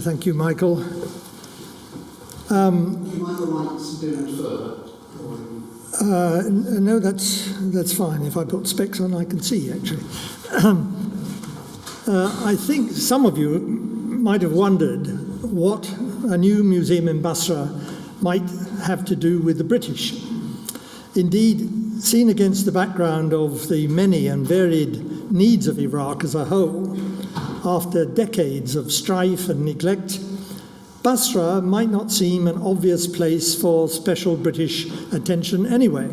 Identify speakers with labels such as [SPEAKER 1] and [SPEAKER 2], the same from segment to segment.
[SPEAKER 1] Thank you, Michael.
[SPEAKER 2] You might like to do it further.
[SPEAKER 1] No, that's fine. If I put specs on, I can see, actually. I think some of you might have wondered what a new museum in Basrah might have to do with the British. Indeed, seen against the background of the many and varied needs of Iraq as a whole, after decades of strife and neglect, Basrah might not seem an obvious place for special British attention anyway.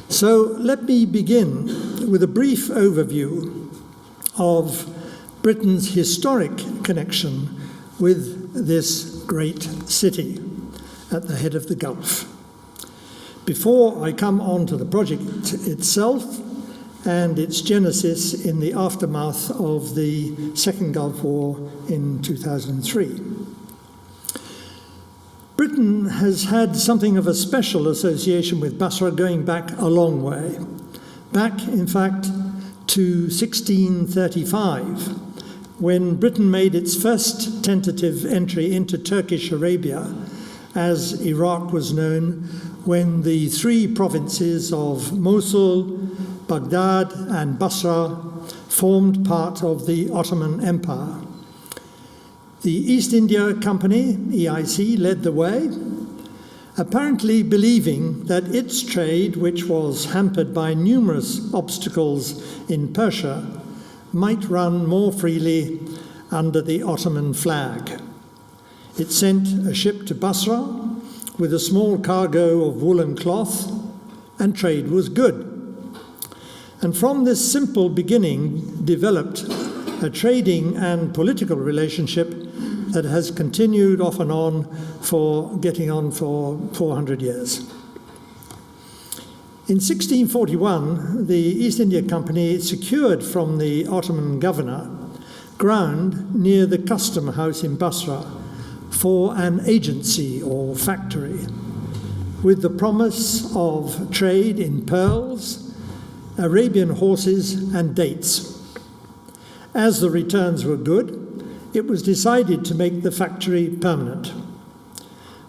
[SPEAKER 1] So let me begin with a brief overview of Britain's historic connection with this great city at the head of the Gulf. Before I come on to the project itself and its genesis in the aftermath of the Second Gulf War in 2003. Britain has had something of a special association with Basrah going back a long way. Back, in fact, to 1635, when Britain made its first tentative entry into Turkish Arabia, as Iraq was known, when the three provinces of Mosul, Baghdad and Basra formed part of the Ottoman Empire. The East India Company, EIC, led the way, apparently believing that its trade, which was hampered by numerous obstacles in Persia, might run more freely under the Ottoman flag. It sent a ship to Basra with a small cargo of woolen cloth, and trade was good. And from this simple beginning developed a trading and political relationship that has continued off and on for 400 years. In 1641, the East India Company secured from the Ottoman governor ground near the custom house in Basra for an agency or factory, with the promise of trade in pearls, Arabian horses and dates. As the returns were good, it was decided to make the factory permanent.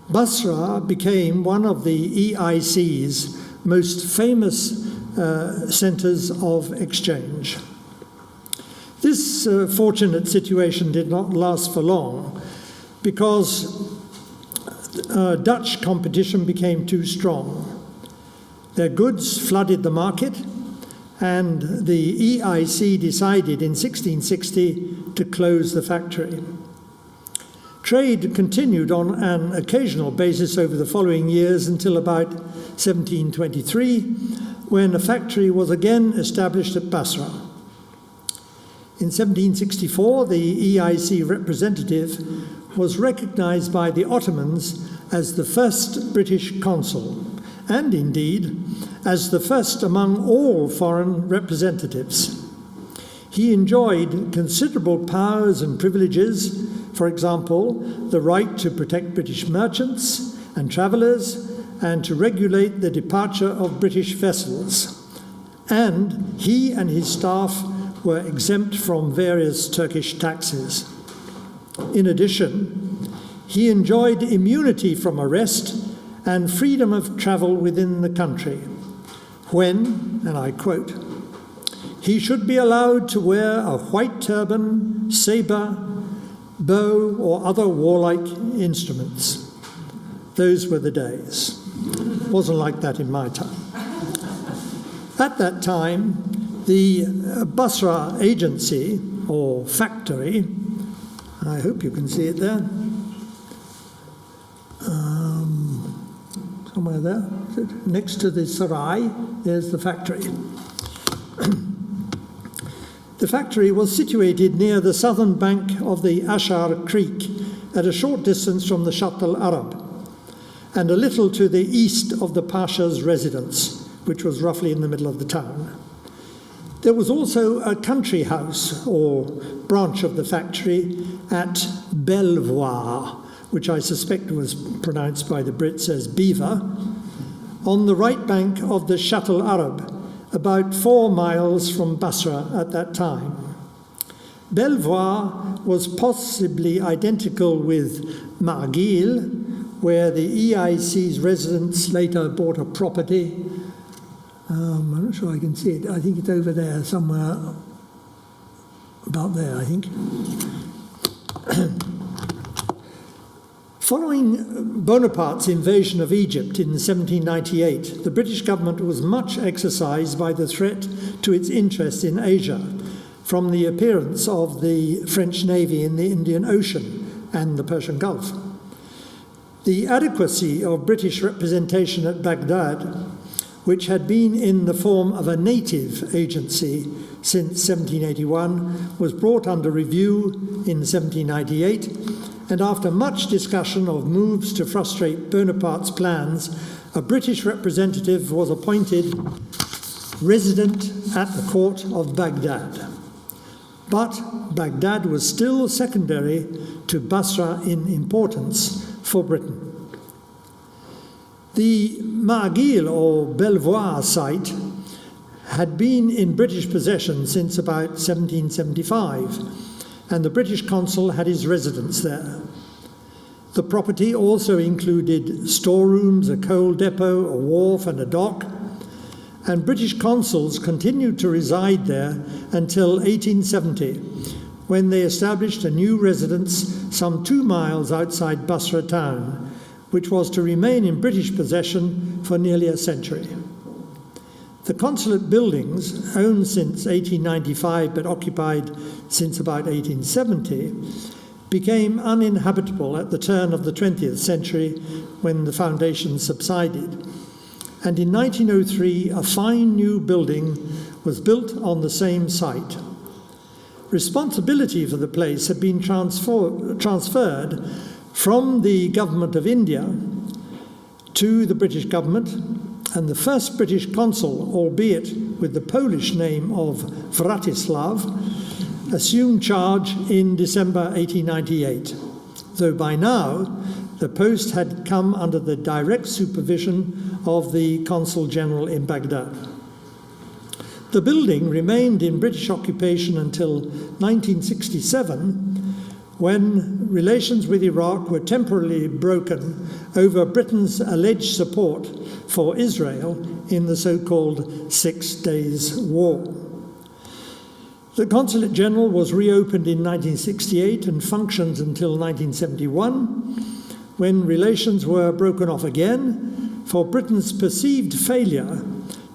[SPEAKER 1] Basra became one of the EIC's most famous centres of exchange. This fortunate situation did not last for long because Dutch competition became too strong. Their goods flooded the market, and the EIC decided in 1660 to close the factory. Trade continued on an occasional basis over the following years until about 1723, when a factory was again established at Basra. In 1764, the EIC representative was recognized by the Ottomans as the first British consul, and indeed as the first among all foreign representatives. He enjoyed considerable powers and privileges, for example, the right to protect British merchants and travellers and to regulate the departure of British vessels. And he and his staff were exempt from various Turkish taxes. In addition, he enjoyed immunity from arrest and freedom of travel within the country, when, and I quote, he should be allowed to wear a white turban, sabre, bow, or other warlike instruments. Those were the days. It wasn't like that in my time. At that time, the Basra agency, or factory, I hope you can see it there, somewhere there, next to the Sarai, there's the factory. The factory was situated near the southern bank of the Ashar Creek, at a short distance from the Shatt al-Arab, and a little to the east of the Pasha's residence, which was roughly in the middle of the town. There was also a country house, or branch of the factory, at Belvoir, which I suspect was pronounced by the Brits as Beaver, on the right bank of the Shatt al-Arab, about 4 miles from Basrah at that time. Belvoir was possibly identical with Margil, where the EIC's residents later bought a property. I'm not sure I can see it. I think it's over there somewhere, about there, I think. Following Bonaparte's invasion of Egypt in 1798, the British government was much exercised by the threat to its interests in Asia from the appearance of the French Navy in the Indian Ocean and the Persian Gulf. The adequacy of British representation at Baghdad, which had been in the form of a native agency since 1781, was brought under review in 1798, and after much discussion of moves to frustrate Bonaparte's plans, a British representative was appointed resident at the court of Baghdad. But Baghdad was still secondary to Basrah in importance for Britain. The Margil or Belvoir site had been in British possession since about 1775, and the British consul had his residence there. The property also included storerooms, a coal depot, a wharf and a dock, and British consuls continued to reside there until 1870, when they established a new residence some 2 miles outside Basrah town, which was to remain in British possession for nearly a century. The consulate buildings, owned since 1895 but occupied since about 1870, became uninhabitable at the turn of the 20th century when the foundations subsided. And in 1903, a fine new building was built on the same site. Responsibility for the place had been transferred from the government of India to the British government, and the first British consul, albeit with the Polish name of Vratislav, assumed charge in December 1898, though by now the post had come under the direct supervision of the Consul General in Baghdad. The building remained in British occupation until 1967, when relations with Iraq were temporarily broken over Britain's alleged support for Israel in the so-called 6 Days War. The Consulate General was reopened in 1968 and functioned until 1971, when relations were broken off again for Britain's perceived failure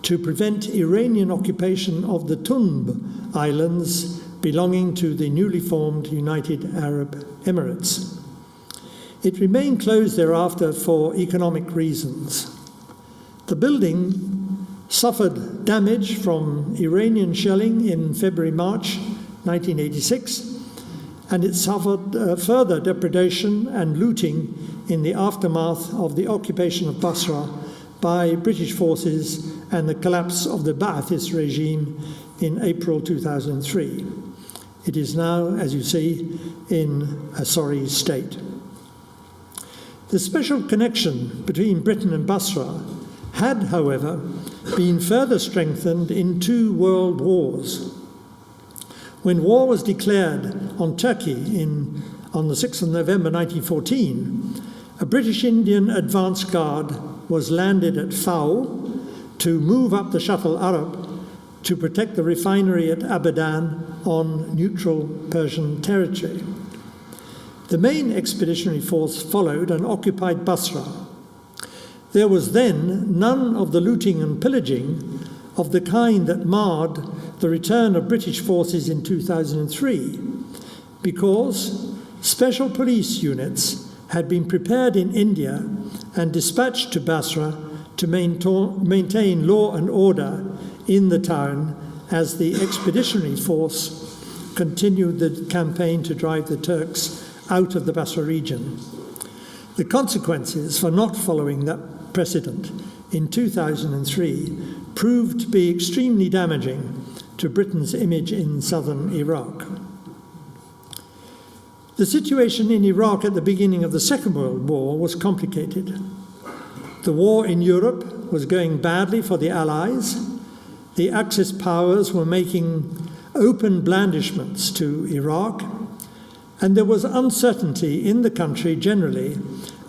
[SPEAKER 1] to prevent Iranian occupation of the Tunb Islands belonging to the newly formed United Arab Emirates. It remained closed thereafter for economic reasons. The building suffered damage from Iranian shelling in February-March 1986, and it suffered further depredation and looting in the aftermath of the occupation of Basrah by British forces and the collapse of the Ba'athist regime in April 2003. It is now, as you see, in a sorry state. The special connection between Britain and Basrah had, however, been further strengthened in 2 world wars. When war was declared on Turkey on the 6th of November 1914, a British Indian advance guard was landed at Fao to move up the Shatt al-Arab to protect the refinery at Abadan on neutral Persian territory. The main expeditionary force followed and occupied Basrah. There was then none of the looting and pillaging of the kind that marred the return of British forces in 2003, because special police units had been prepared in India and dispatched to Basrah to maintain law and order in the town as the expeditionary force continued the campaign to drive the Turks out of the Basrah region. The consequences for not following that precedent in 2003 proved to be extremely damaging to Britain's image in southern Iraq. The situation in Iraq at the beginning of the Second World War was complicated. The war in Europe was going badly for the Allies. the Axis powers were making open blandishments to Iraq, and there was uncertainty in the country generally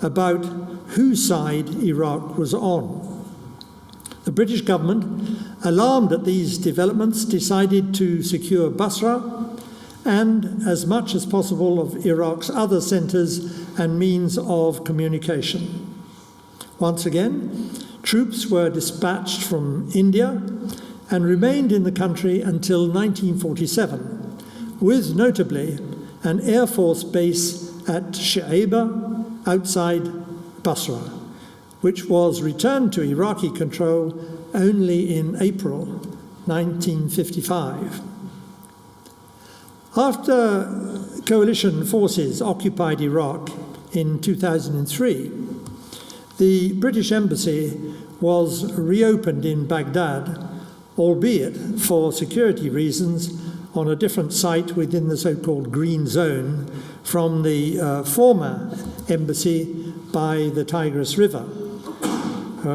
[SPEAKER 1] about whose side Iraq was on. The British government, alarmed at these developments, decided to secure Basrah and as much as possible of Iraq's other centres and means of communication. Once again, troops were dispatched from India and remained in the country until 1947, with notably an Air Force base at Shu'aiba outside Basrah, which was returned to Iraqi control only in April 1955. After coalition forces occupied Iraq in 2003, the British Embassy was reopened in Baghdad, albeit for security reasons on a different site within the so-called Green Zone from the former embassy by the Tigris River,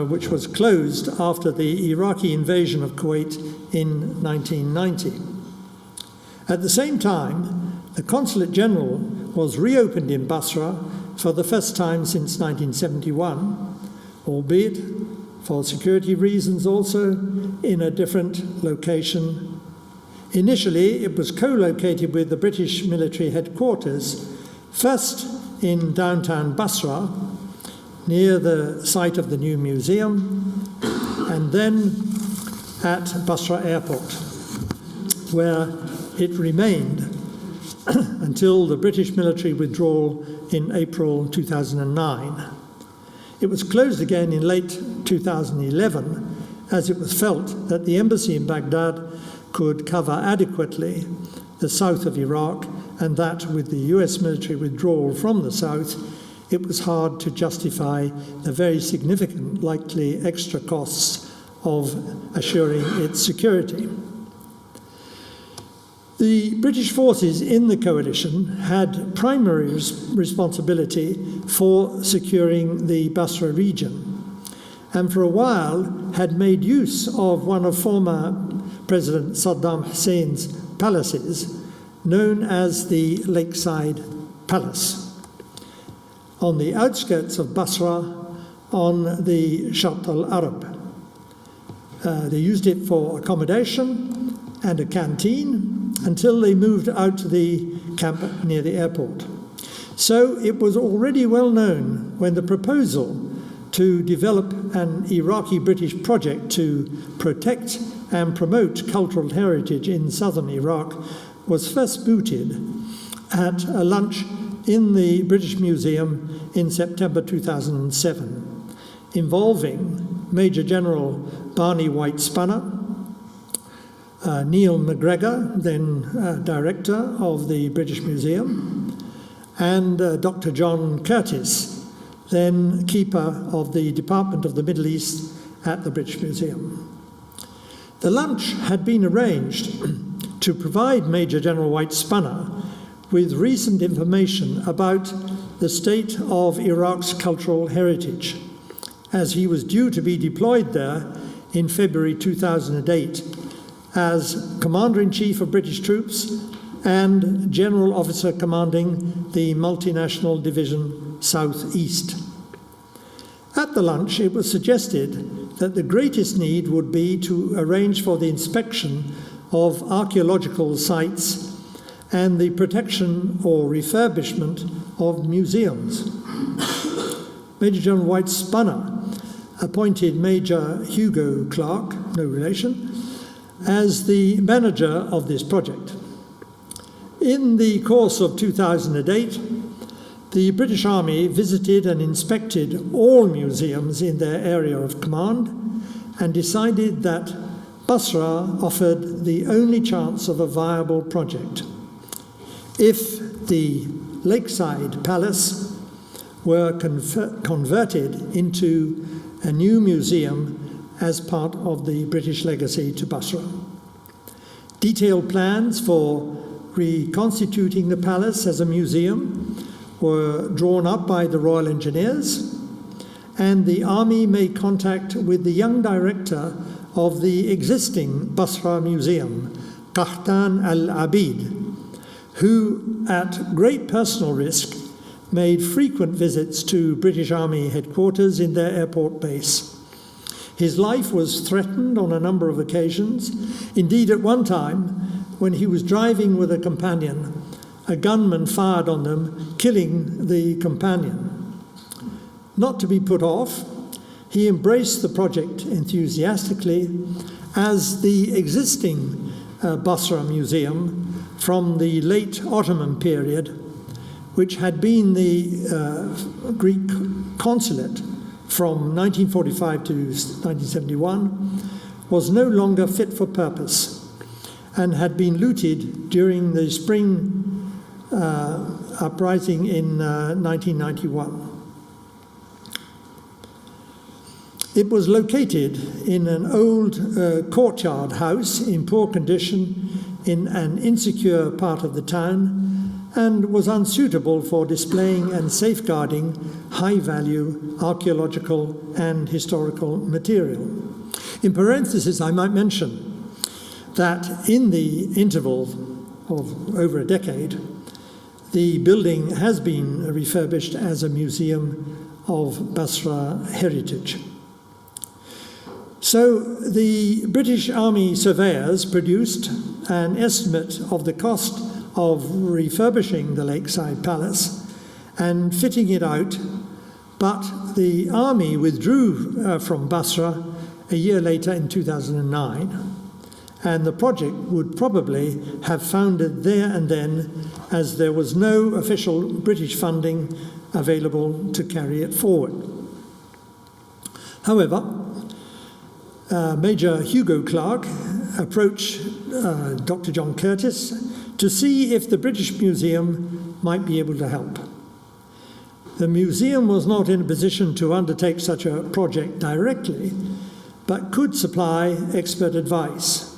[SPEAKER 1] which was closed after the Iraqi invasion of Kuwait in 1990. At the same time, the Consulate General was reopened in Basrah for the first time since 1971, albeit for security reasons also in a different location. Initially, it was co-located with the British military headquarters, first in downtown Basrah, near the site of the new museum, and then at Basrah Airport, where it remained until the British military withdrawal in April 2009. It was closed again in late 2011 as it was felt that the embassy in Baghdad could cover adequately the south of Iraq, and that with the US military withdrawal from the south, it was hard to justify the very significant likely extra costs of assuring its security. The British forces in the coalition had primary responsibility for securing the Basrah region, and for a while had made use of one of former President Saddam Hussein's palaces, known as the Lakeside Palace, on the outskirts of Basrah on the Shatt al-Arab. They used it for accommodation and a canteen until they moved out to the camp near the airport. So it was already well known when the proposal to develop an Iraqi-British project to protect and promote cultural heritage in southern Iraq was first mooted at a lunch in the British Museum in September 2007, involving Major General Barney White Spunner, Neil McGregor, then director of the British Museum, and Dr. John Curtis, then keeper of the Department of the Middle East at the British Museum. The lunch had been arranged to provide Major General White Spunner with recent information about the state of Iraq's cultural heritage, as he was due to be deployed there in February 2008 as Commander-in-Chief of British troops and General Officer commanding the Multinational Division South East. At the lunch, it was suggested that the greatest need would be to arrange for the inspection of archaeological sites and the protection or refurbishment of museums. Major General White Spunner appointed Major Hugo Clark, no relation, as the manager of this project. In the course of 2008, the British Army visited and inspected all museums in their area of command and decided that Basrah offered the only chance of a viable project. If the Lakeside Palace were converted into a new museum as part of the British legacy to Basrah. Detailed plans for reconstituting the palace as a museum were drawn up by the Royal Engineers, and the Army made contact with the young director of the existing Basrah Museum, Qahtan al-Abid, who, at great personal risk, made frequent visits to British Army headquarters in their airport base. His life was threatened on a number of occasions. Indeed, at one time, when he was driving with a companion, a gunman fired on them, killing the companion. Not to be put off, he embraced the project enthusiastically, as the existing Basrah Museum from the late Ottoman period, which had been the Greek consulate from 1945 to 1971, was no longer fit for purpose and had been looted during the spring uprising in 1991. It was located in an old courtyard house in poor condition in an insecure part of the town, and was unsuitable for displaying and safeguarding high-value archaeological and historical material. In parenthesis, I might mention that in the interval of over a decade, the building has been refurbished as a museum of Basrah heritage. So the British Army surveyors produced an estimate of the cost of refurbishing the Lakeside Palace and fitting it out, but the army withdrew from Basrah a year later in 2009, and the project would probably have foundered there and then, as there was no official British funding available to carry it forward. However, Major Hugo Clark approached Dr. John Curtis to see if the British Museum might be able to help. The museum was not in a position to undertake such a project directly, but could supply expert advice.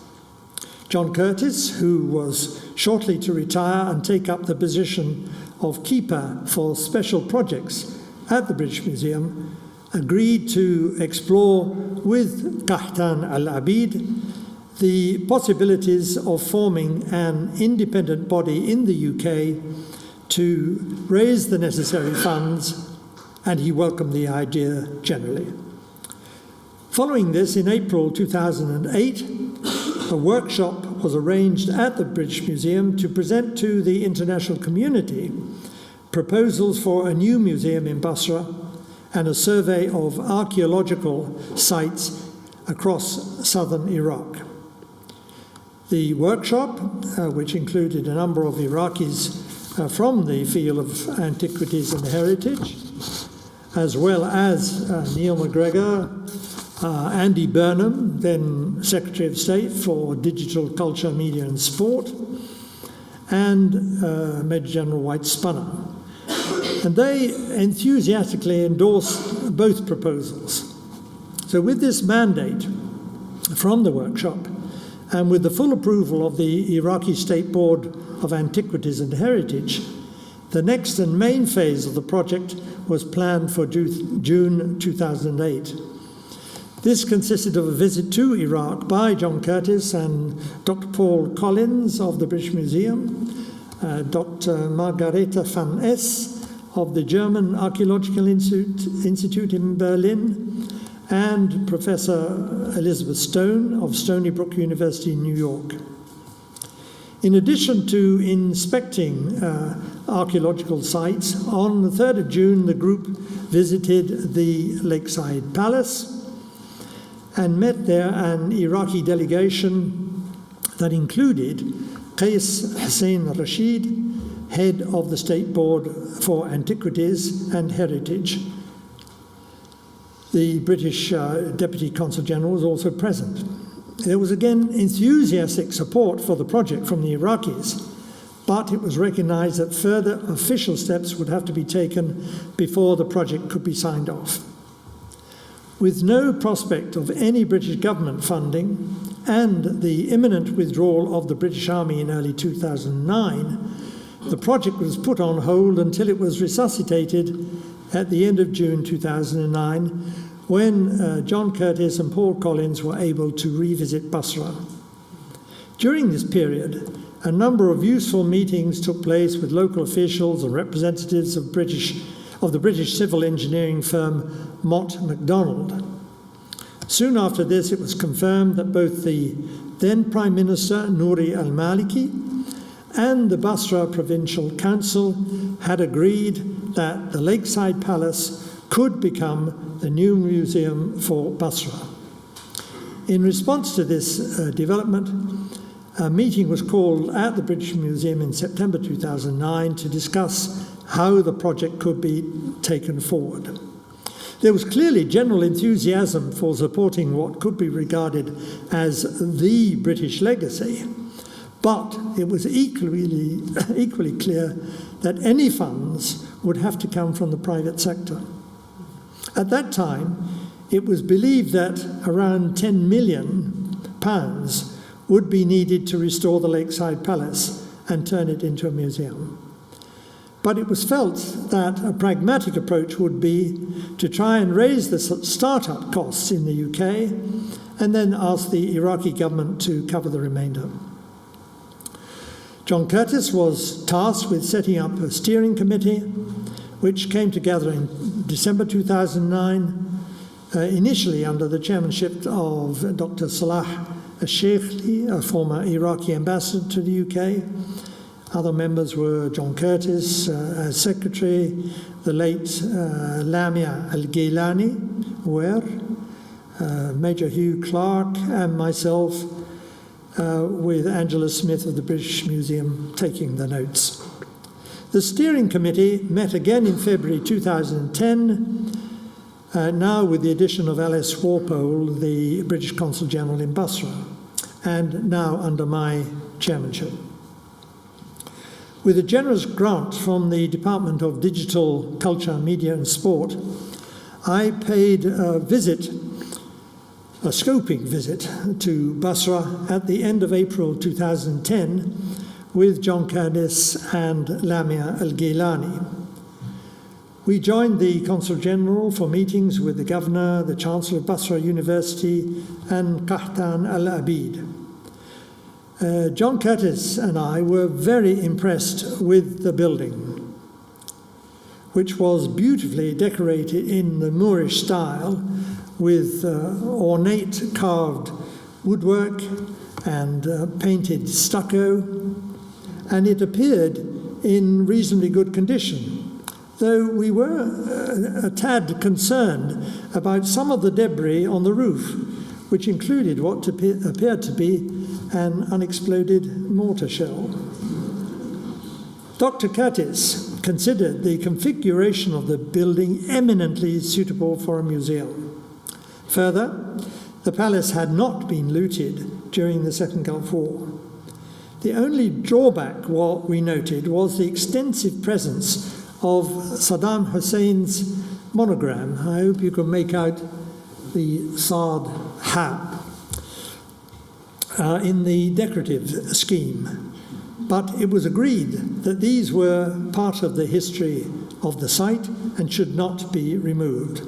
[SPEAKER 1] John Curtis, who was shortly to retire and take up the position of keeper for special projects at the British Museum, agreed to explore with Qahtan al-Abid the possibilities of forming an independent body in the UK to raise the necessary funds, and he welcomed the idea generally. Following this, in April 2008, a workshop was arranged at the British Museum to present to the international community proposals for a new museum in Basrah and a survey of archaeological sites across southern Iraq. The workshop, which included a number of Iraqis from the field of antiquities and heritage, as well as Neil McGregor, Andy Burnham, then Secretary of State for Digital Culture, Media and Sport, and Major General White Spunner. And they enthusiastically endorsed both proposals. So with this mandate from the workshop, and with the full approval of the Iraqi State Board of Antiquities and Heritage, the next and main phase of the project was planned for June 2008. This consisted of a visit to Iraq by John Curtis and Dr. Paul Collins of the British Museum, Dr. Margareta van Es of the German Archaeological Institute in Berlin, and Professor Elizabeth Stone of Stony Brook University in New York. In addition to inspecting archaeological sites, on the 3rd of June, the group visited the Lakeside Palace and met there an Iraqi delegation that included Qais Hussein Rashid, head of the State Board for Antiquities and Heritage. The British Deputy Consul General was also present. There was again enthusiastic support for the project from the Iraqis, but it was recognised that further official steps would have to be taken before the project could be signed off. With no prospect of any British government funding and the imminent withdrawal of the British Army in early 2009, the project was put on hold until it was resuscitated at the end of June 2009 when John Curtis and Paul Collins were able to revisit Basrah. During this period, a number of useful meetings took place with local officials and representatives of the British civil engineering firm Mott MacDonald. Soon after this, it was confirmed that both the then Prime Minister Nouri al-Maliki and the Basrah Provincial Council had agreed that the Lakeside Palace could become the new museum for Basrah. In response to this development, a meeting was called at the British Museum in September 2009 to discuss how the project could be taken forward. There was clearly general enthusiasm for supporting what could be regarded as the British legacy, but it was equally clear that any funds would have to come from the private sector. At that time, it was believed that around £10 million would be needed to restore the Lakeside Palace and turn it into a museum. But it was felt that a pragmatic approach would be to try and raise the start-up costs in the UK and then ask the Iraqi government to cover the remainder. John Curtis was tasked with setting up a steering committee, which came together in December 2009, initially under the chairmanship of Dr. Salah al-Sheikhli, a former Iraqi ambassador to the UK. Other members were John Curtis as secretary, the late Lamia al-Gailani, Major Hugh Clark, and myself, with Angela Smith of the British Museum taking the notes. The steering committee met again in February 2010, now with the addition of Alice Walpole, the British Consul General in Basra, and now under my chairmanship. With a generous grant from the Department of Digital, Culture, Media and Sport, I paid a scoping visit to Basra at the end of April 2010 with John Curtis and Lamia al-Gailani. We joined the Consul General for meetings with the Governor, the Chancellor of Basra University and Qahtan al-Abid. John Curtis and I were very impressed with the building, which was beautifully decorated in the Moorish style with ornate carved woodwork and painted stucco, and it appeared in reasonably good condition, though we were a tad concerned about some of the debris on the roof, which included what appeared to be an unexploded mortar shell. Dr. Curtis considered the configuration of the building eminently suitable for a museum. Further, the palace had not been looted during the Second Gulf War. The only drawback, what we noted, was the extensive presence of Saddam Hussein's monogram. I hope you can make out the Saad hat in the decorative scheme. But it was agreed that these were part of the history of the site and should not be removed.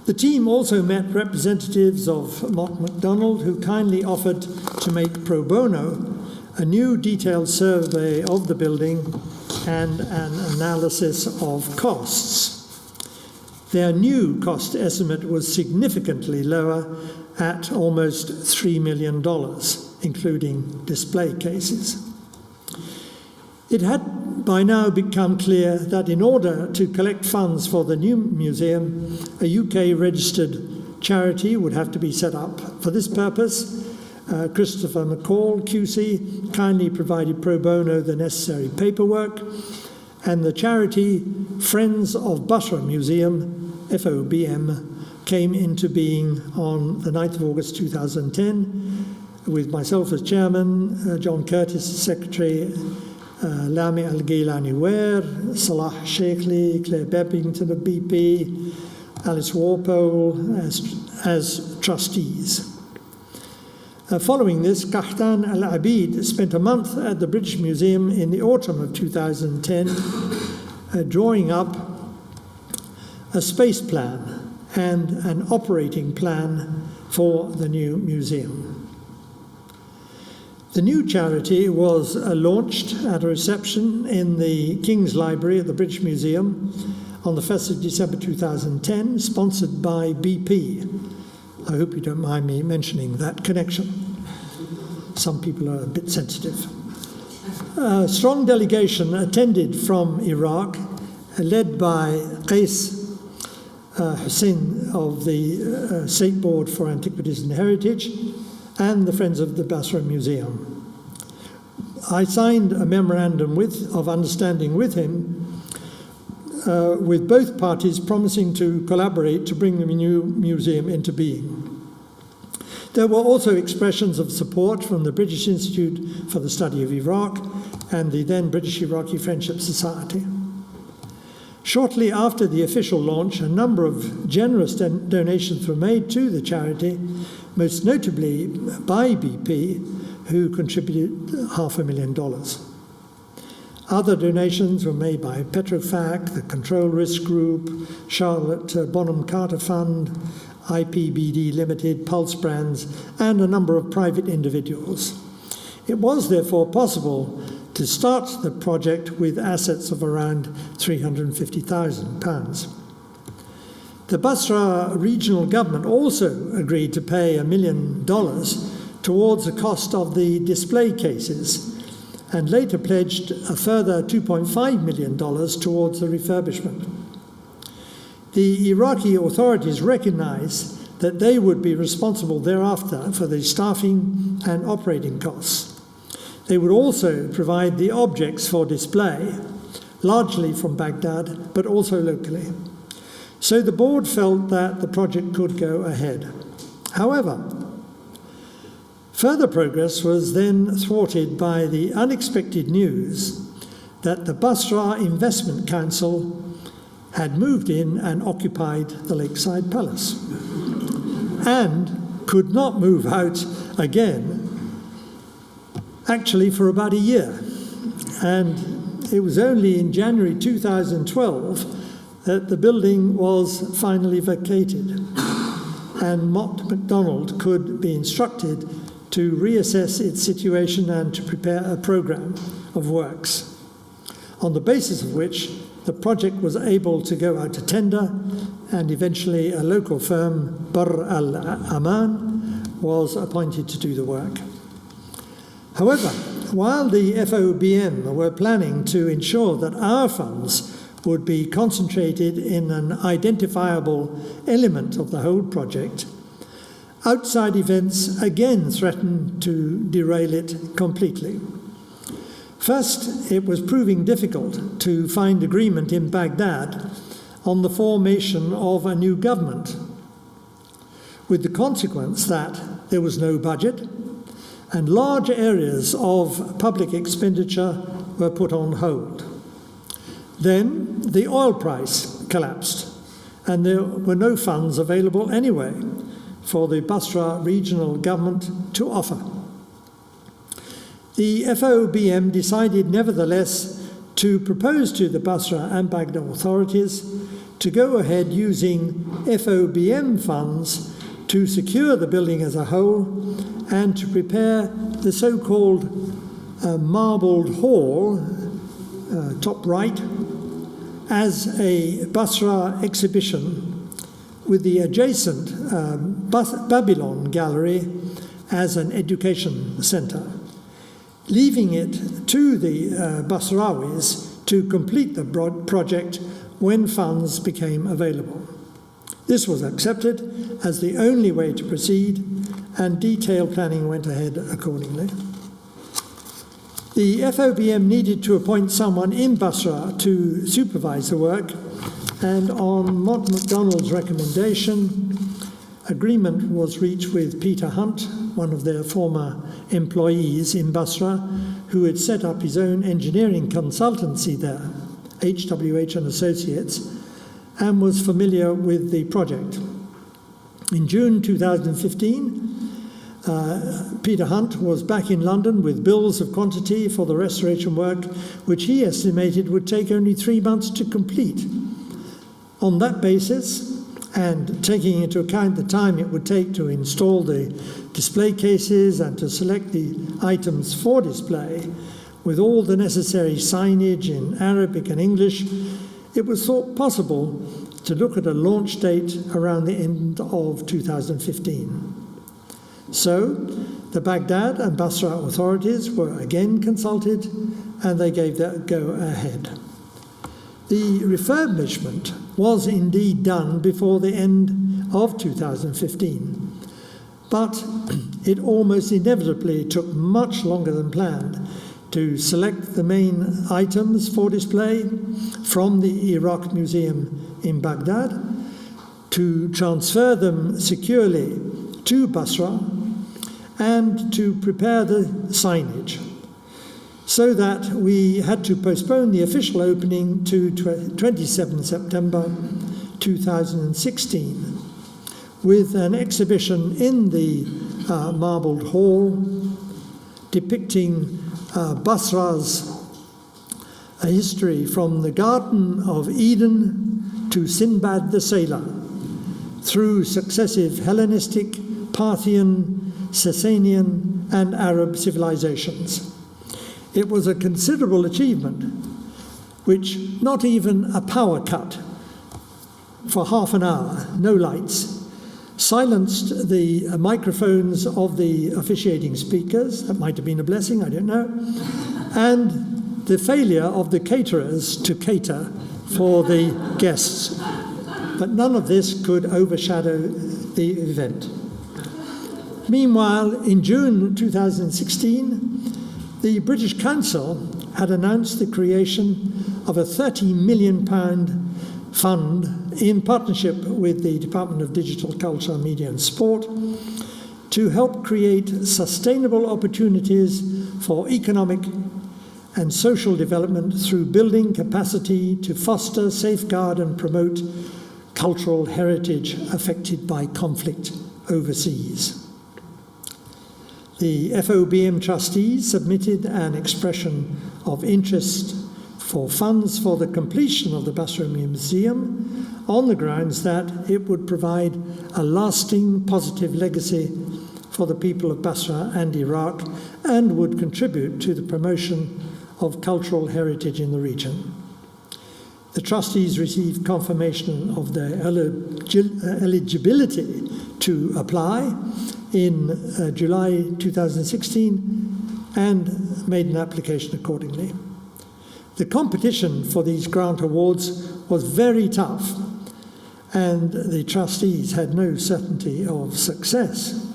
[SPEAKER 1] The team also met representatives of Mott MacDonald, who kindly offered to make pro bono a new detailed survey of the building and an analysis of costs. Their new cost estimate was significantly lower at almost $3 million, including display cases. It had by now become clear that in order to collect funds for the new museum, a UK-registered charity would have to be set up. For this purpose, Christopher McCall, QC, kindly provided pro bono the necessary paperwork, and the charity Friends of Basrah Museum, FOBM, came into being on the 9th of August 2010, with myself as chairman, John Curtis as secretary, Lamia al-Gailani Salah Sheikhli, Claire Bebbington of BP, Alice Walpole as trustees. Following this, Qahtan al-Abid spent a month at the British Museum in the autumn of 2010, drawing up a space plan and an operating plan for the new museum. The new charity was launched at a reception in the King's Library at the British Museum on the 1st of December 2010, sponsored by BP. I hope you don't mind me mentioning that connection. Some people are a bit sensitive. A strong delegation attended from Iraq, led by Qais Hussein of the State Board for Antiquities and Heritage, and the Friends of the Basrah Museum. I signed a memorandum of understanding with him, with both parties promising to collaborate to bring the new museum into being. There were also expressions of support from the British Institute for the Study of Iraq and the then British Iraqi Friendship Society. Shortly after the official launch, a number of generous donations were made to the charity, most notably by BP, who contributed $500,000. Other donations were made by Petrofac, the Control Risk Group, Charlotte Bonham Carter Fund, IPBD Limited, Pulse Brands, and a number of private individuals. It was therefore possible to start the project with assets of around £350,000. The Basrah regional government also agreed to pay $1 million towards the cost of the display cases, and later pledged a further $2.5 million towards the refurbishment. The Iraqi authorities recognized that they would be responsible thereafter for the staffing and operating costs. They would also provide the objects for display, largely from Baghdad, but also locally. So the board felt that the project could go ahead. However, further progress was then thwarted by the unexpected news that the Basrah Investment Council had moved in and occupied the Lakeside Palace and could not move out again, actually for about a year. And it was only in January 2012 that the building was finally vacated and Mott MacDonald could be instructed to reassess its situation and to prepare a programme of works, on the basis of which the project was able to go out to tender, and eventually a local firm, Barr al-Aman, was appointed to do the work. However, while the FOBM were planning to ensure that our funds would be concentrated in an identifiable element of the whole project, outside events again threatened to derail it completely. First, it was proving difficult to find agreement in Baghdad on the formation of a new government, with the consequence that there was no budget and large areas of public expenditure were put on hold. Then the oil price collapsed and there were no funds available anyway for the Basrah regional government to offer. The FOBM decided nevertheless to propose to the Basrah and Baghdad authorities to go ahead using FOBM funds to secure the building as a whole and to prepare the so-called marbled hall, top right, as a Basrah exhibition with the adjacent Babylon Gallery as an education centre, leaving it to the Basrawis to complete the project when funds became available. This was accepted as the only way to proceed, and detailed planning went ahead accordingly. The FOBM needed to appoint someone in Basrah to supervise the work, and on Mott MacDonald's recommendation, agreement was reached with Peter Hunt, one of their former employees in Basrah, who had set up his own engineering consultancy there, HWH and Associates, and was familiar with the project. In June 2015, Peter Hunt was back in London with bills of quantity for the restoration work, which he estimated would take only 3 months to complete. On that basis, and taking into account the time it would take to install the display cases and to select the items for display, with all the necessary signage in Arabic and English, it was thought possible to look at a launch date around the end of 2015. So, the Baghdad and Basrah authorities were again consulted, and they gave their go-ahead. The refurbishment was indeed done before the end of 2015, but it almost inevitably took much longer than planned to select the main items for display from the Iraq Museum in Baghdad, to transfer them securely to Basrah, and to prepare the signage, so that we had to postpone the official opening to 27 September 2016, with an exhibition in the marbled hall depicting Basra's history from the Garden of Eden to Sinbad the Sailor, through successive Hellenistic, Parthian, Sasanian and Arab civilizations. It was a considerable achievement, which not even a power cut for half an hour, no lights, silenced the microphones of the officiating speakers. That might have been a blessing, I don't know. And the failure of the caterers to cater for the guests. But none of this could overshadow the event. Meanwhile, in June 2016, the British Council had announced the creation of a £30 million fund in partnership with the Department of Digital Culture, Media and Sport to help create sustainable opportunities for economic and social development through building capacity to foster, safeguard and promote cultural heritage affected by conflict overseas. The FOBM trustees submitted an expression of interest for funds for the completion of the Basrah Museum on the grounds that it would provide a lasting positive legacy for the people of Basrah and Iraq and would contribute to the promotion of cultural heritage in the region. The trustees received confirmation of their eligibility to apply in July 2016 and made an application accordingly. The competition for these grant awards was very tough, and the trustees had no certainty of success.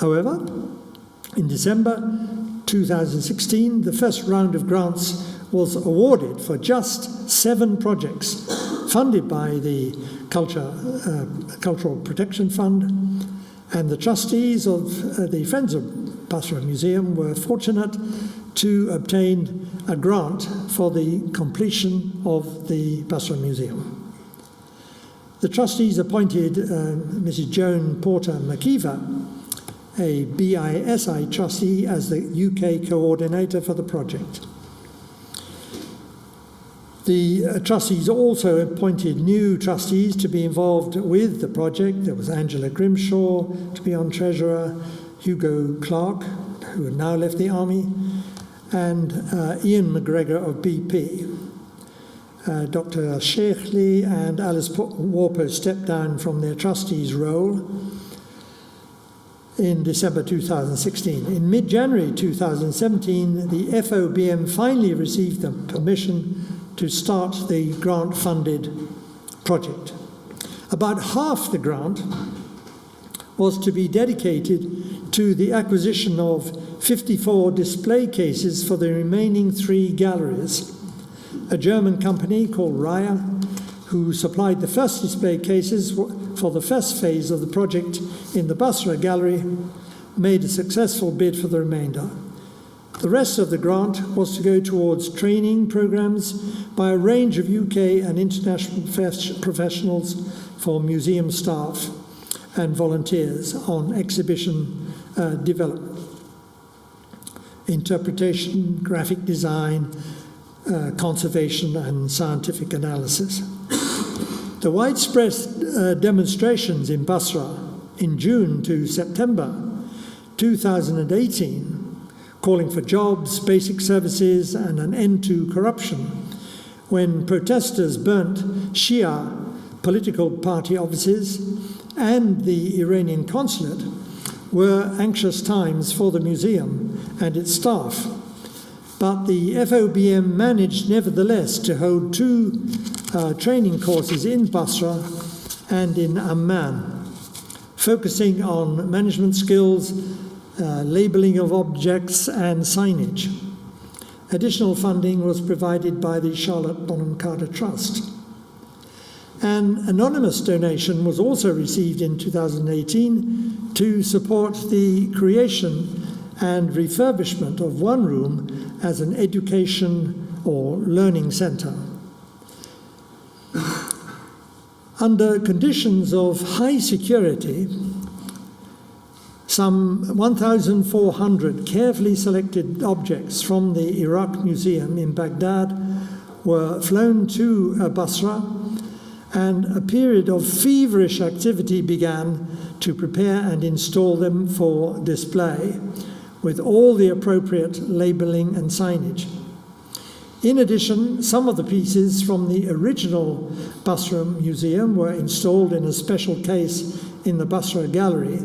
[SPEAKER 1] However, in December 2016, the first round of grants was awarded for just 7 projects funded by the Cultural Protection Fund, and the trustees of the Friends of Basrah Museum were fortunate to obtain a grant for the completion of the Basrah Museum. The trustees appointed Mrs. Joan Porter McKeever, a BISI trustee, as the UK coordinator for the project. The trustees also appointed new trustees to be involved with the project. There was Angela Grimshaw to be on treasurer, Hugo Clark, who had now left the army, and Ian McGregor of BP. Dr. Sheikhli and Alice Warpo stepped down from their trustees' role in December 2016. In mid-January 2017, the FOBM finally received the permission to start the grant-funded project. About half the grant was to be dedicated to the acquisition of 54 display cases for the remaining 3 galleries. A German company called Raya, who supplied the first display cases for the first phase of the project in the Basrah gallery, made a successful bid for the remainder. The rest of the grant was to go towards training programs by a range of UK and international professionals for museum staff and volunteers on exhibition development, interpretation, graphic design, conservation and scientific analysis. The widespread demonstrations in Basrah in June to September 2018, calling for jobs, basic services, and an end to corruption, when protesters burnt Shia political party offices and the Iranian consulate, were anxious times for the museum and its staff. But the FOBM managed nevertheless to hold 2 training courses in Basrah and in Amman, focusing on management skills, labelling of objects and signage. Additional funding was provided by the Charlotte Bonham Carter Trust. An anonymous donation was also received in 2018 to support the creation and refurbishment of one room as an education or learning centre. Under conditions of high security, some 1,400 carefully selected objects from the Iraq Museum in Baghdad were flown to Basrah, and a period of feverish activity began to prepare and install them for display, with all the appropriate labelling and signage. In addition, some of the pieces from the original Basrah Museum were installed in a special case in the Basrah Gallery,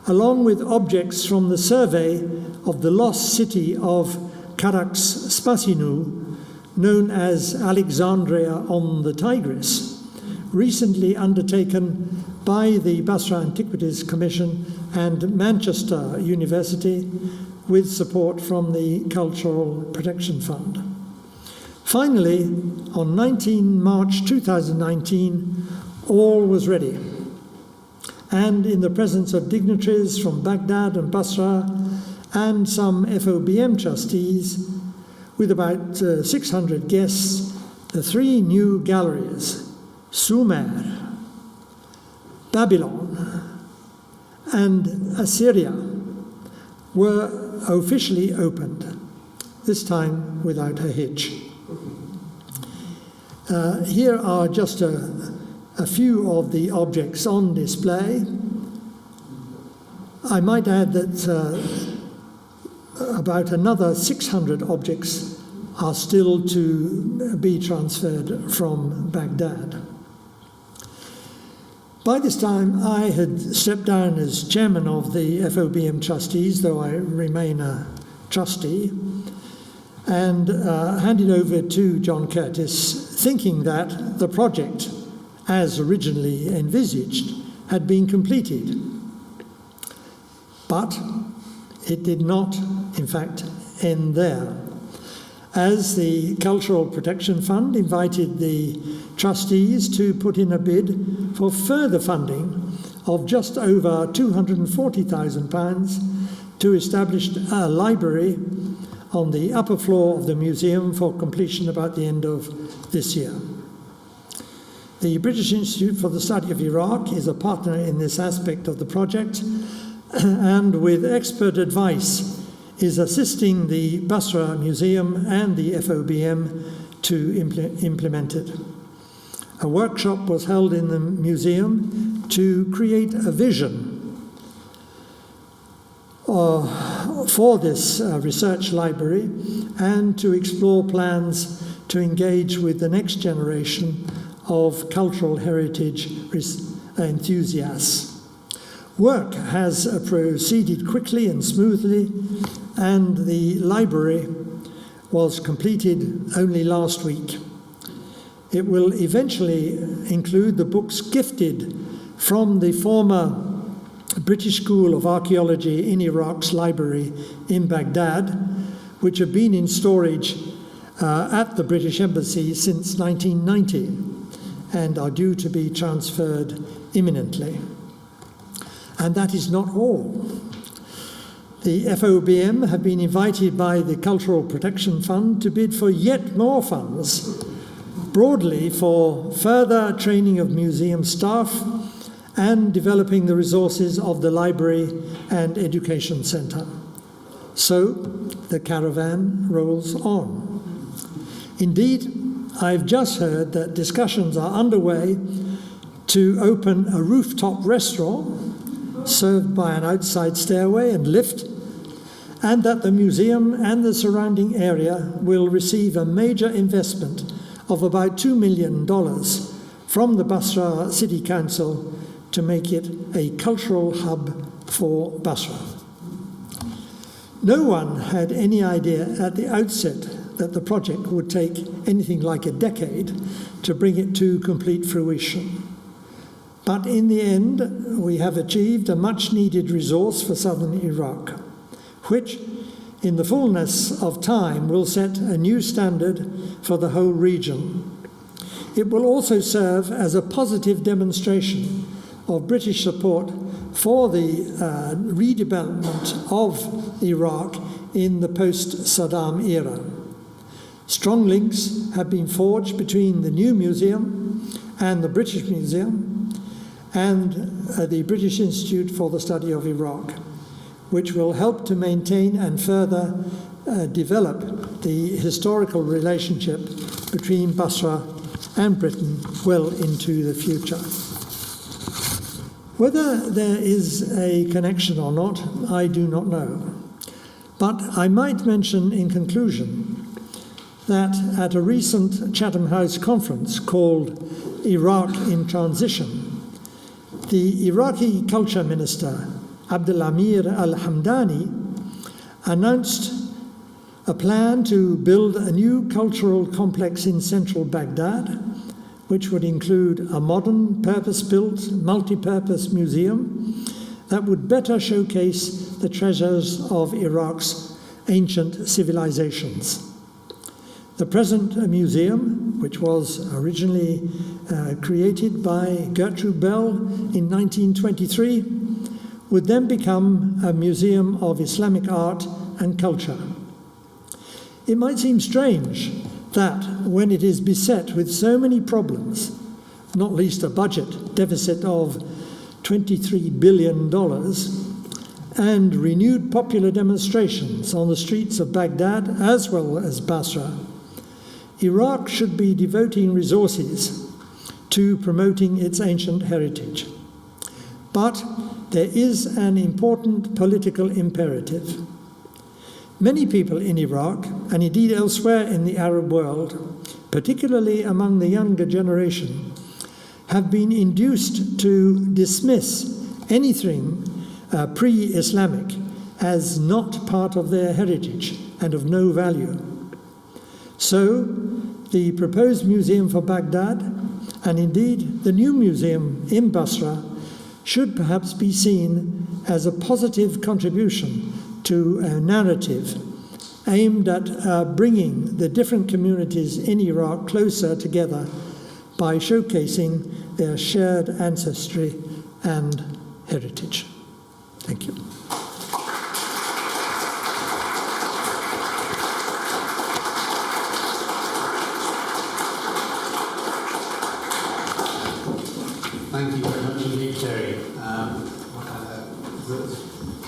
[SPEAKER 1] along with objects from the survey of the lost city of Charax-Spasinu, known as Alexandria on the Tigris, recently undertaken by the Basrah Antiquities Commission and Manchester University, with support from the Cultural Protection Fund. Finally, on 19 March 2019, all was ready. And in the presence of dignitaries from Baghdad and Basrah and some FOBM trustees, with about 600 guests, the 3 new galleries, Sumer, Babylon, and Assyria, were officially opened, this time without a hitch. Here are just a few of the objects on display. I might add that about another 600 objects are still to be transferred from Baghdad. By this time, I had stepped down as chairman of the FOBM trustees, though I remain a trustee, and handed over to John Curtis, thinking that the project, as originally envisaged, had been completed. But it did not, in fact, end there, as the Cultural Protection Fund invited the trustees to put in a bid for further funding of just over £240,000 to establish a library on the upper floor of the museum for completion about the end of this year. The British Institute for the Study of Iraq is a partner in this aspect of the project, and with expert advice is assisting the Basrah Museum and the FOBM to implement it. A workshop was held in the museum to create a vision for this research library and to explore plans to engage with the next generation of cultural heritage enthusiasts. Work has proceeded quickly and smoothly, and the library was completed only last week. It will eventually include the books gifted from the former British School of Archaeology in Iraq's library in Baghdad, which have been in storage at the British Embassy since 1990 and are due to be transferred imminently. And that is not all. The FOBM have been invited by the Cultural Protection Fund to bid for yet more funds, broadly for further training of museum staff and developing the resources of the library and education centre. So the caravan rolls on. Indeed, I've just heard that discussions are underway to open a rooftop restaurant served by an outside stairway and lift, and that the museum and the surrounding area will receive a major investment of about $2 million from the Basrah City Council to make it a cultural hub for Basrah. No one had any idea at the outset that the project would take anything like a decade to bring it to complete fruition. But in the end, we have achieved a much-needed resource for southern Iraq, which, in the fullness of time, will set a new standard for the whole region. It will also serve as a positive demonstration of British support for the redevelopment of Iraq in the post-Saddam era. Strong links have been forged between the new museum and the British Museum and the British Institute for the Study of Iraq, which will help to maintain and further develop the historical relationship between Basrah and Britain well into the future. Whether there is a connection or not, I do not know. But I might mention in conclusion that at a recent Chatham House conference called Iraq in Transition, the Iraqi Culture Minister, Abdelamir Al-Hamdani, announced a plan to build a new cultural complex in central Baghdad, which would include a modern, purpose-built, multi-purpose museum that would better showcase the treasures of Iraq's ancient civilizations. The present museum, which was originally created by Gertrude Bell in 1923, would then become a museum of Islamic art and culture. It might seem strange that when it is beset with so many problems, not least a budget deficit of $23 billion and renewed popular demonstrations on the streets of Baghdad as well as Basrah, Iraq should be devoting resources to promoting its ancient heritage. But there is an important political imperative. Many people in Iraq, and indeed elsewhere in the Arab world, particularly among the younger generation, have been induced to dismiss anything pre-Islamic as not part of their heritage and of no value. So, the proposed museum for Baghdad, and indeed the new museum in Basrah, should perhaps be seen as a positive contribution to a narrative aimed at bringing the different communities in Iraq closer together by showcasing their shared ancestry and heritage. Thank you.
[SPEAKER 2] Thank you very much indeed, Terry.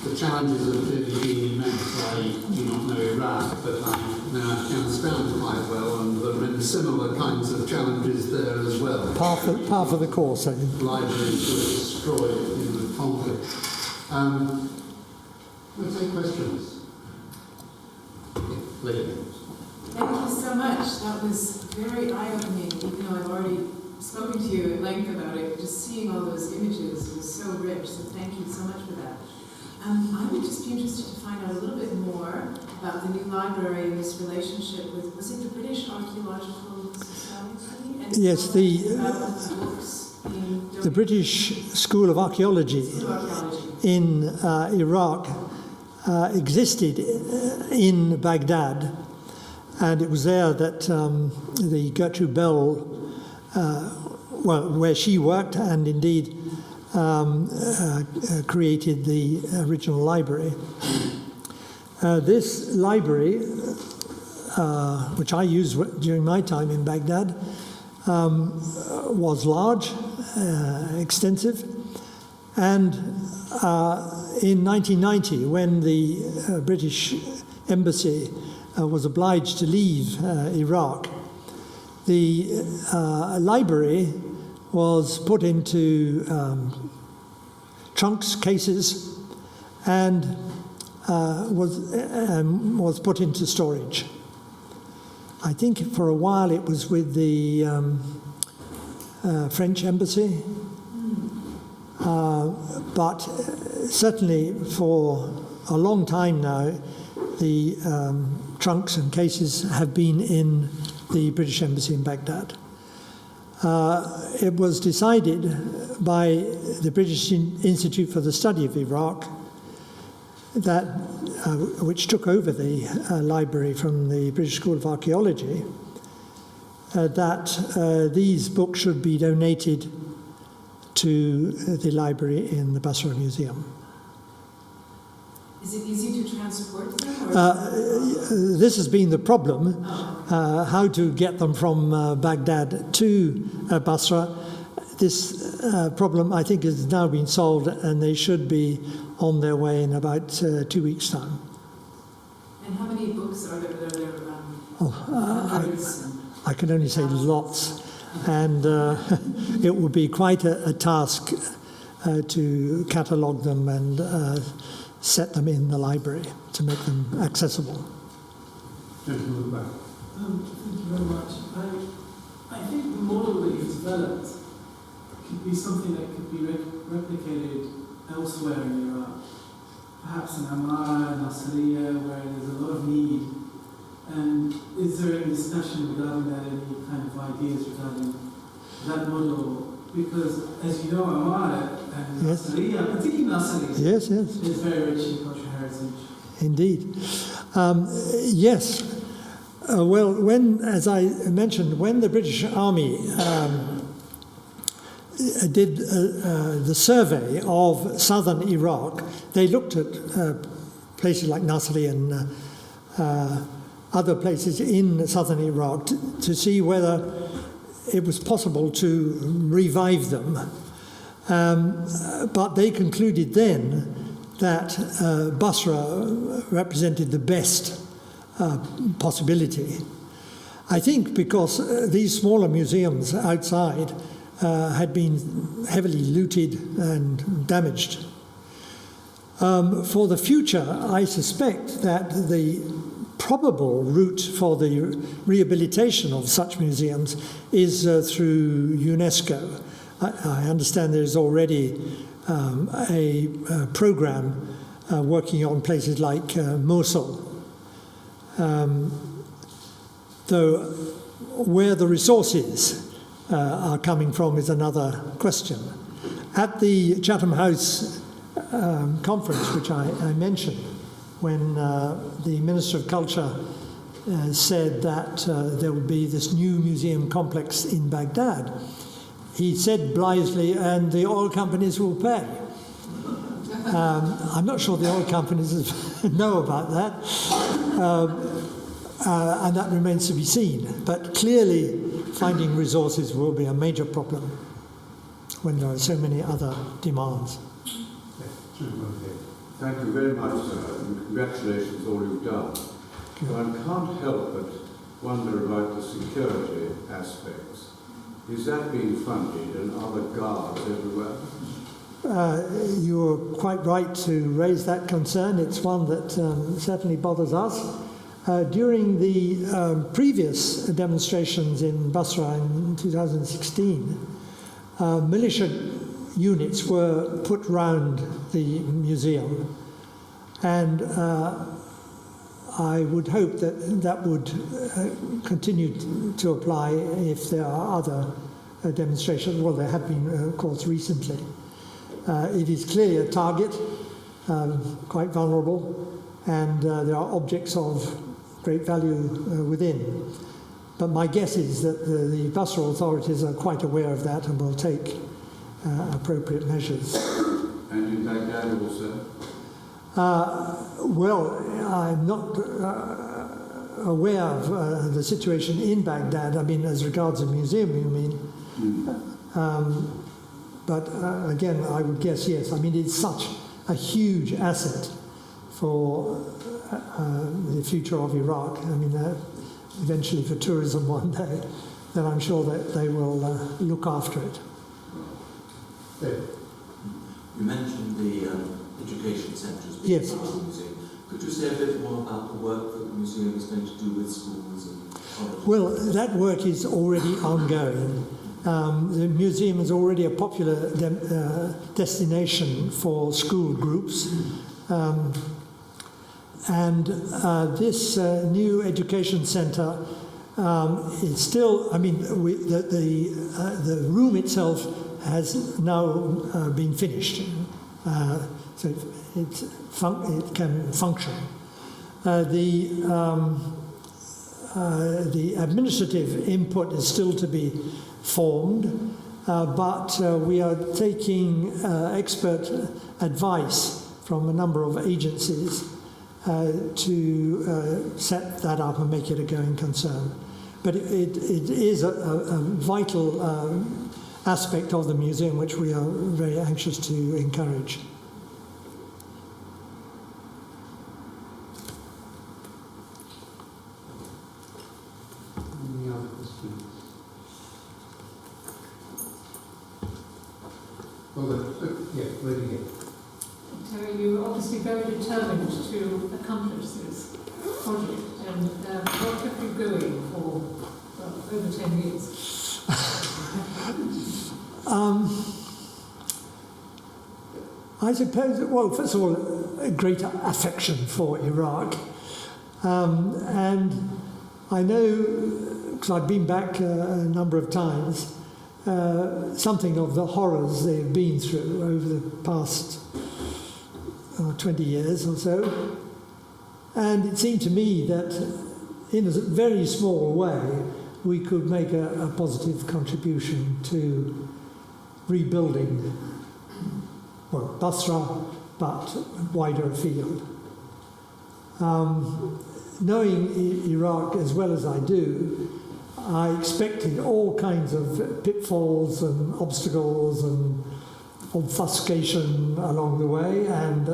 [SPEAKER 2] The challenges have clearly been immense. I do not know Iraq, but I know Afghanistan quite well, and there have been similar kinds of challenges there as well.
[SPEAKER 1] Part of the course, I think.
[SPEAKER 2] Libraries were destroyed in the conflict. We'll take questions. Please.
[SPEAKER 3] Thank you so much. That was very eye-opening, even though I've already spoken to you at length about it. Just seeing all those images was so rich, so thank you so much for that. I would just be interested to find out a little bit more about the new library and this relationship with, was it the British Archaeological Society? And
[SPEAKER 1] yes, the British School of Archaeology in Iraq existed in Baghdad, and it was there that the Gertrude Bell, where she worked and indeed created the original library. This library, which I used during my time in Baghdad, was large, extensive, and in 1990, when the British embassy was obliged to leave Iraq, the library was put into trunks, cases, and was put into storage. I think for a while it was with the French embassy, but certainly for a long time now, the trunks and cases have been in the British Embassy in Baghdad. It was decided by the British Institute for the Study of Iraq, that, which took over the library from the British School of Archaeology, that these books should be donated to the library in the Basrah Museum.
[SPEAKER 3] Is it easy to transport them?
[SPEAKER 1] This has been the problem, how to get them from Baghdad to Basra. This problem, I think, has now been solved, and they should be on their way in about 2 weeks' time.
[SPEAKER 3] And how many books are there?
[SPEAKER 1] I can only say lots, and it would be quite a task to catalogue them and set them in the library to make them accessible.
[SPEAKER 2] Thank you very
[SPEAKER 4] much. I think the model that you've developed could be something that could be replicated elsewhere in Iraq. Perhaps in Amara and Nasiriyah, where there's a lot of need. And is there any discussion regarding that, any kind of ideas regarding that model? Because, as you know, Amara and Nasiriyah, particularly Nasiriyah, is very rich in cultural heritage.
[SPEAKER 1] Indeed. Yes. Well, as I mentioned, when the British Army did the survey of southern Iraq, they looked at places like Nasri and other places in southern Iraq to see whether it was possible to revive them. But they concluded then that Basra represented the best possibility. I think because these smaller museums outside had been heavily looted and damaged. For the future, I suspect that the probable route for the rehabilitation of such museums is through UNESCO. I understand there's already a program working on places like Mosul. Though where the resources are coming from is another question. At the Chatham House conference, which I mentioned, when the Minister of Culture said that there would be this new museum complex in Baghdad, he said blithely, and the oil companies will pay. I'm not sure the oil companies know about that, and that remains to be seen. But clearly, finding resources will be a major problem when there are so many other demands.
[SPEAKER 5] Thank you very much, sir, and congratulations on all you've done. One can't help but wonder about the security aspects. Is that being funded, and are there guards everywhere?
[SPEAKER 1] You're quite right to raise that concern. It's one that certainly bothers us. During the previous demonstrations in Basra in 2016, militia units were put round the museum, and I would hope that that would continue to apply if there are other demonstrations. Well, there have been, of course, recently. It is clearly a target, quite vulnerable, and there are objects of great value within. But my guess is that the Basra authorities are quite aware of that and will take appropriate measures.
[SPEAKER 5] And in Baghdad also?
[SPEAKER 1] Well, I'm not aware of the situation in Baghdad. I mean, as regards the museum, you mean? But again, I would guess yes. I mean, it's such a huge asset for the future of Iraq. I mean, eventually for tourism one day, then I'm sure that they will look after it.
[SPEAKER 6] You mentioned the education centres being
[SPEAKER 1] Yes.
[SPEAKER 6] part of the museum. Could you say a bit more about the work that the museum is going to do with schools and colleges?
[SPEAKER 1] Well, that work is already ongoing. The museum is already a popular destination for school groups. This new education centre is still, I mean, the room itself has now been finished, so it can function. The administrative input is still to be formed, but we are taking expert advice from a number of agencies to set that up and make it a going concern. But it is a vital aspect of the museum which we are very anxious to encourage.
[SPEAKER 2] Any other questions? Ready again.
[SPEAKER 7] Terry, you were obviously very determined to accomplish this project, and what kept you going for over 10 years?
[SPEAKER 1] I suppose, well, first of all, a great affection for Iraq. And I know, because I've been back a number of times, something of the horrors they've been through over the past 20 years or so. And it seemed to me that in a very small way we could make a positive contribution to rebuilding, well, Basrah, but wider afield. Knowing Iraq as well as I do, I expected all kinds of pitfalls and obstacles and obfuscation along the way, and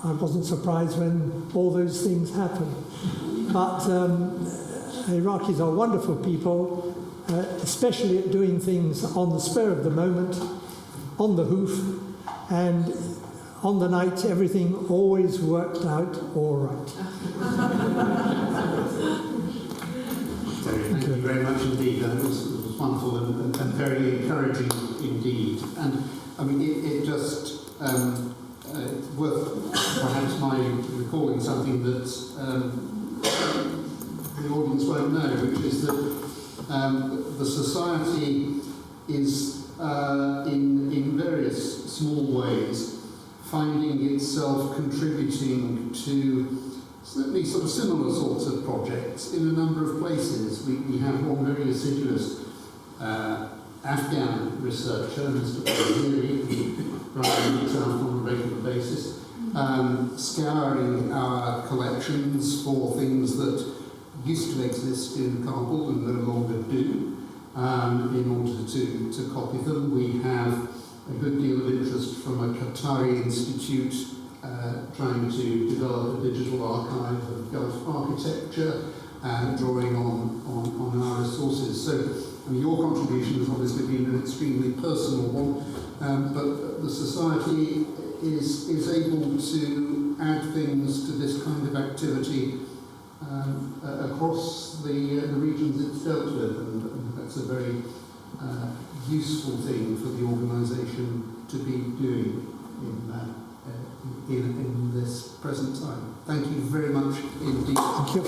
[SPEAKER 1] I wasn't surprised when all those things happened. But Iraqis are wonderful people, especially at doing things on the spur of the moment, on the hoof, and on the night everything always worked out all right.
[SPEAKER 2] Thank you very much indeed. It was wonderful and very encouraging indeed. And I mean, it just it's worth perhaps my recalling something that the audience won't know, which is that the society is in various small ways finding itself contributing to certainly sort of similar sorts of projects in a number of places. We have one very assiduous Afghan researcher, Mr. Bahiri, who meets out on a regular basis, scouring our collections for things that used to exist in Kabul and no longer do, in order to copy them. We have a good deal of interest from a Qatari institute trying to develop a digital archive of Gulf architecture, drawing on our resources. So, I mean, your contribution has obviously been an extremely personal one, but the society is able to add things to this kind of activity across the regions it's dealt with, and that's a very useful thing for the organisation to be doing in this present time. Thank you very much indeed.
[SPEAKER 1] Thank you.